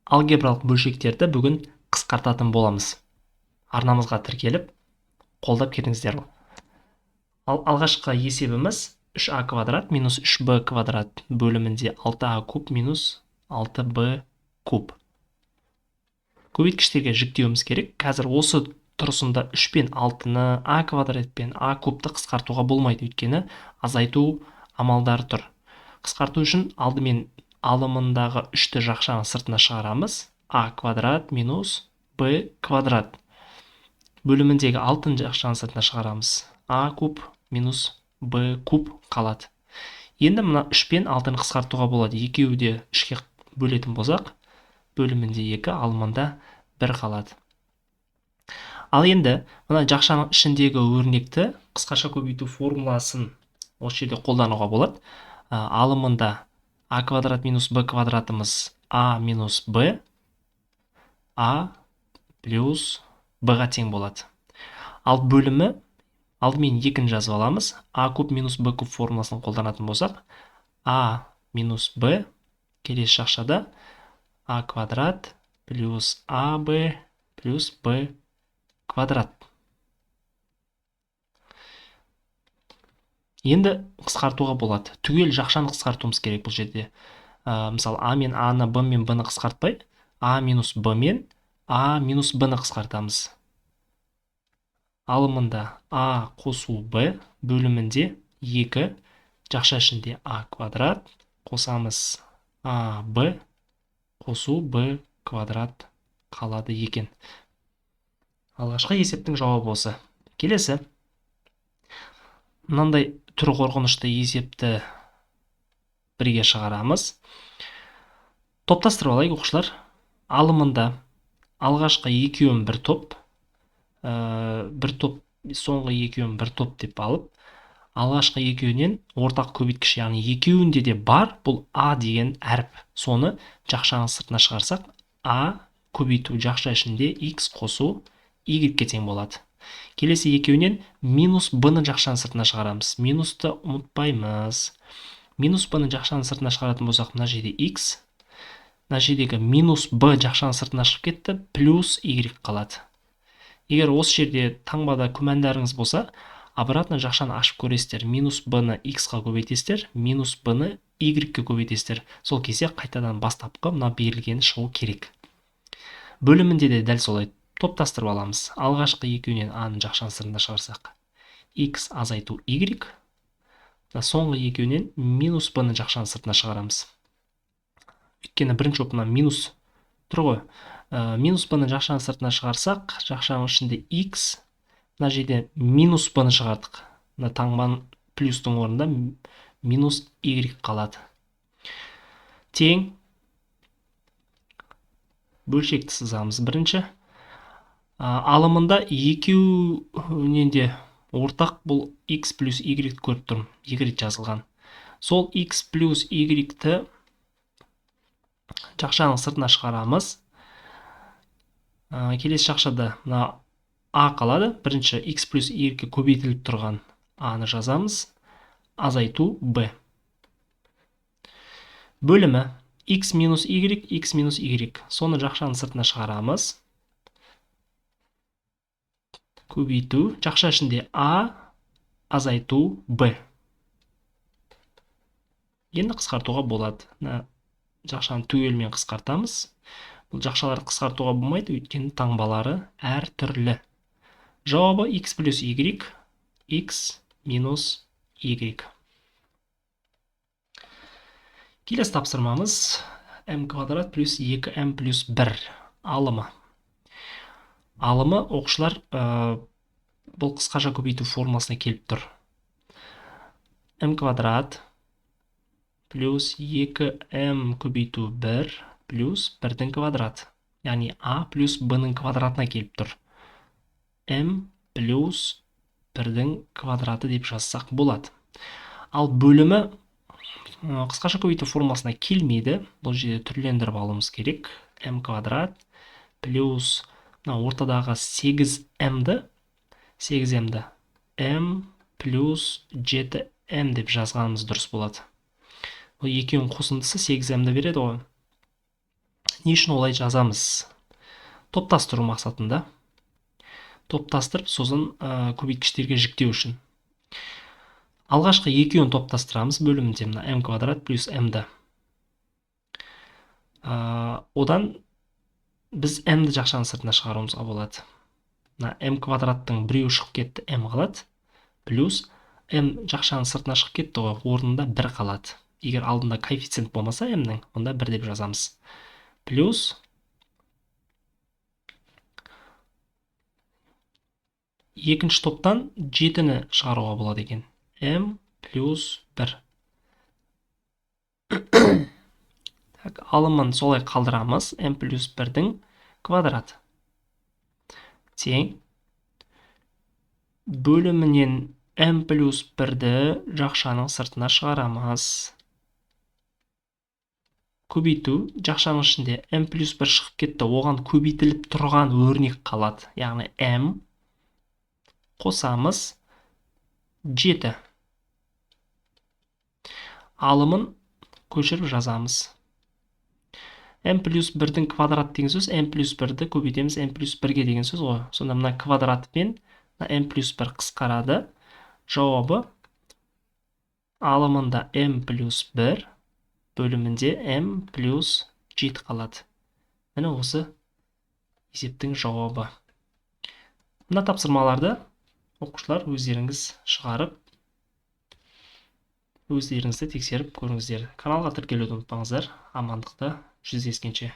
алгебралық бөлшектерді бүгін қысқартатын боламыз. Арнамызға тіркеліп, қолдап кетіңіздер. Алғашқы есебіміз 3а квадрат минус 3b квадрат бөлімінде 6а куб минус 6b куб. Көбейткіштерге жіктеуіміз керек. Қазір осы тұрысында 3 пен 6-ны а квадрат пен а кубты қысқартуға болмайды, өйткені азайту амалдары тұр. Қысқарту үшін алдымен алымындағы 3-ті жақшаның сыртына шығарамыз. А квадрат минус б квадрат бөліміндегі 6-ны жақшаның сыртына шығарамыз. А куб минус б куб қалады. Енді мына 3 пен 6-ны қысқартуға болады. Екеуі де 3-ке бөлетін болсақ, бөлімінде 2, алымында 1 қалады. Ал енді мына жақшаның ішіндегі өрнекті қысқаша көбейту формуласын осы жерде қолдануға болады. Алымында а квадрат минус б квадратымыз а минус б, а плюс б-ға тең болады. Ал бөлімі алдымен 2-ні жазып аламыз. А куб минус б куб формуласын қолданатын болсақ, а минус б келесі жақшада а квадрат плюс аб плюс б квадрат. Енді қысқартуға болады. Түгел жақшаны қысқартуымыз керек бұл жерде. Мысалы, а мен а-ны, б мен б-ны қысқартпай, а минус б мен а минус б-ны қысқартамыз. Алымында а қосу б бөлімінде 2, жақша ішінде а квадрат, қосамыз а б қосу б квадрат қалады екен. Алғашқы есептің жауабы осы. Келесі. Мынандай түрі қорқынышты есепті бірге шығарамыз. Топтастырып алайық, оқушылар. Алымында алғашқы екеуін бір топ, соңғы екеуін бір топ деп алып, алғашқы екеуінен ортақ көбейткіш, яғни екеуінде де бар бұл а деген әріп. Соны жақшаның сыртына шығарсақ, а көбейту жақша ішінде x қосу y-ге тең болады. Келесі екеуінен минус b-ны жақшаның сыртына шығарамыз. Минусты ұмытпаймыз. Минус b-ны жақшаның сыртына шығаратын болсақ, мына жерде x, мына жердегі минус b жақшаның сыртына шығып кетті, плюс y қалады. Егер осы жерде таңбада күмәндарыңыз болса, обратно жақшаны ашып көресіздер. Минус b-ны x-ға көбейтесіздер, минус b-ны y-ге көбейтесіздер. Сол кезде қайтадан бастапқы мына берілгені шығу керек. Бөлімінде де дәл солай. Топтастырып аламыз. Алғашқы екеуінен а-ның жақшаның сыртына шығарсақ, x азайту y. Соңғы екеуінен минус b-ны жақшаның сыртына шығарамыз. Өйткені бірінші опынан минус тұр ғой. Минус b-ны жақшаның сыртына шығарсақ, жақшаның ішінде x, мына жерде минус b-ны шығардық. Мына таңбаның плюстың орнында минус y қалады. Тең бөлшекті сызамыз. Бірінші алымында екеуінен де ортақ бұл x плюс y көріп тұрмын. Y жазылған. Сол x плюс y-ті жақшаның сыртына шығарамыз. Келесі жақшада мына а қалады. Бірінші x плюс y-ге көбейтіліп тұрған а-ны жазамыз. Азайту b. Бөлімі x минус y. Соны жақшаның сыртына шығарамыз. Көбейту, жақша ішінде а, азайту б. Енді қысқартуға болады. Жақшаны түгелмен қысқартамыз. Бұл жақшалар қысқартуға болмайды, өйткені таңбалары әр түрлі. Жауабы x плюс y, x минус y. Келесі тапсырмамыз m квадрат плюс 2m плюс 1 алымы. Алымы, оқушылар, бұл қысқаша көбейту формуласына келіп тұр. m квадрат плюс 2m көбейту 1 плюс 1-дің квадрат. Яғни а плюс b-ның квадратына келіп тұр. m плюс 1-дің квадраты деп жазсақ болады. Ал бөлімі қысқаша көбейту формуласына келмейді. Бұл жерде түрлендіріп алуымыз керек. m квадрат плюс ортадағы 8m-ді m плюс 7m деп жазғанымыз дұрыс болады. Бұл екеуінің қосындысы 8m-ді береді ғой. Не үшін олай жазамыз? Топтастыру мақсатында. Топтастырып, сосын көбейткіштерге жіктеу үшін. Алғашқы екеуін топтастырамыз бөлімінде, мына m квадрат плюс m-ді. Одан біз m-ді жақшаның сыртына шығаруымызға болады. Мына m квадраттың біреуі шығып кетті, m қалады. Плюс m жақшаның сыртына шығып кетті ғой, орнында 1 қалады. Егер алдында коэффициент болмаса m-нің, онда 1 деп жазамыз. Плюс екінші топтан 7-ні шығаруға болады екен. m плюс 1. Алымын солай қалдырамыз. m плюс 1-дің квадраты. Тең. Бөлімінен m плюс 1-ді жақшаның сыртына шығарамыз. Көбейту, жақшаның ішінде m плюс 1 шығып кетті, оған көбейтіліп тұрған өрнек қалады. Яғни m қосамыз 7. Алымын көшіріп жазамыз. m плюс 1-дің квадрат деген сөз, m плюс 1-ді көбейтеміз m плюс 1-ге деген сөз ғой. Сонда мына квадратпен m плюс 1 қысқарады. Жауабы алымында m плюс 1 бөлімінде m плюс 7 қалады. Міне осы есептің жауабы. Мына тапсырмаларды оқушылар өздеріңіз шығарып, өздеріңізді тексеріп көріңіздер. Каналға тіркелуді ұмытпаңыздар. Амандықта жүздескенше.